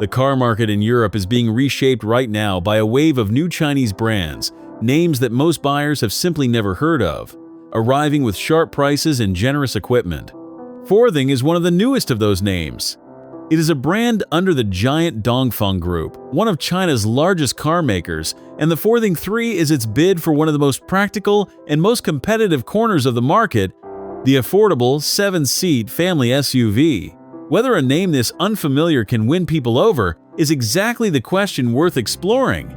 The car market in Europe is being reshaped right now by a wave of new Chinese brands, names that most buyers have simply never heard of, arriving with sharp prices and generous equipment. Forthing is one of the newest of those names. It is a brand under the giant Dongfeng Group, one of China's largest car makers, and the Forthing 3 is its bid for one of the most practical and most competitive corners of the market, the affordable 7-seat family SUV. Whether a name this unfamiliar can win people over is exactly the question worth exploring.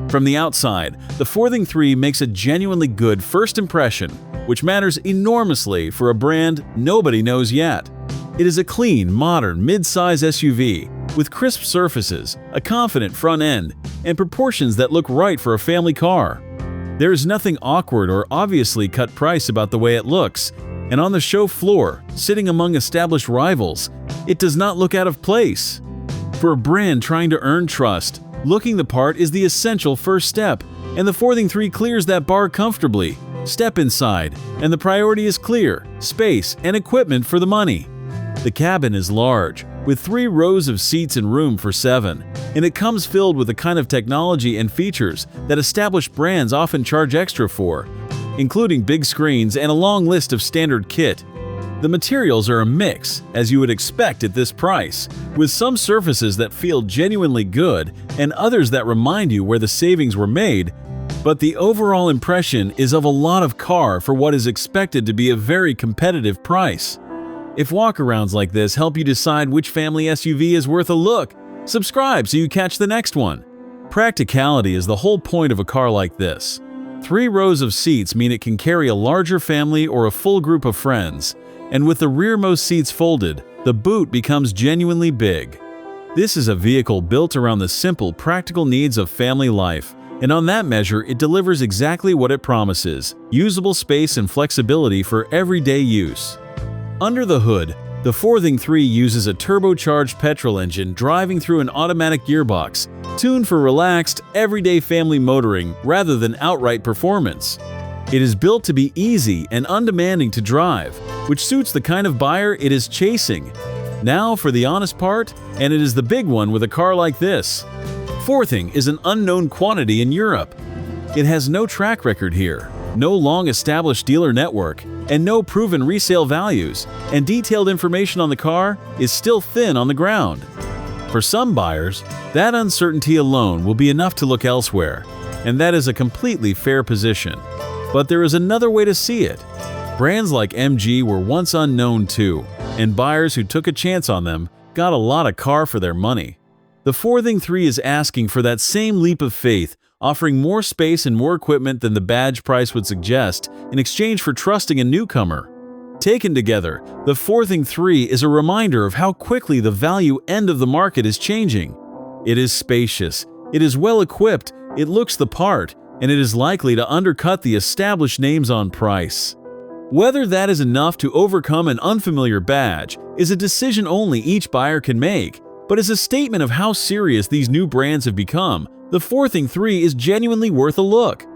From the outside, the Forthing 3 makes a genuinely good first impression, which matters enormously for a brand nobody knows yet. It is a clean, modern, mid-size SUV with crisp surfaces, a confident front end, and proportions that look right for a family car. There is nothing awkward or obviously cut price about the way it looks, and on the show floor, sitting among established rivals, it does not look out of place. For a brand trying to earn trust, looking the part is the essential first step, and the Forthing 3 clears that bar comfortably. Step inside, and the priority is clear: space and equipment for the money. The cabin is large, with 3 rows of seats and room for 7, and it comes filled with the kind of technology and features that established brands often charge extra for, including big screens and a long list of standard kit. The materials are a mix, as you would expect at this price, with some surfaces that feel genuinely good and others that remind you where the savings were made, but the overall impression is of a lot of car for what is expected to be a very competitive price. If walkarounds like this help you decide which family SUV is worth a look, subscribe so you catch the next one. Practicality is the whole point of a car like this. 3 rows of seats mean it can carry a larger family or a full group of friends, and with the rearmost seats folded, the boot becomes genuinely big. This is a vehicle built around the simple, practical needs of family life, and on that measure, it delivers exactly what it promises: usable space and flexibility for everyday use. Under the hood, the Forthing 3 uses a turbocharged petrol engine driving through an automatic gearbox, tuned for relaxed, everyday family motoring rather than outright performance. It is built to be easy and undemanding to drive, which suits the kind of buyer it is chasing. Now for the honest part, and it is the big one with a car like this. Forthing is an unknown quantity in Europe. It has no track record here, no long-established dealer network, and no proven resale values, and detailed information on the car is still thin on the ground. For some buyers, that uncertainty alone will be enough to look elsewhere, and that is a completely fair position. But there is another way to see it. Brands like MG were once unknown too, and buyers who took a chance on them got a lot of car for their money. The Forthing 3 is asking for that same leap of faith, offering more space and more equipment than the badge price would suggest in exchange for trusting a newcomer. Taken together, the Forthing 3 is a reminder of how quickly the value end of the market is changing. It is spacious, it is well equipped, it looks the part, and it is likely to undercut the established names on price. Whether that is enough to overcome an unfamiliar badge is a decision only each buyer can make, but as a statement of how serious these new brands have become, the Forthing 3 is genuinely worth a look.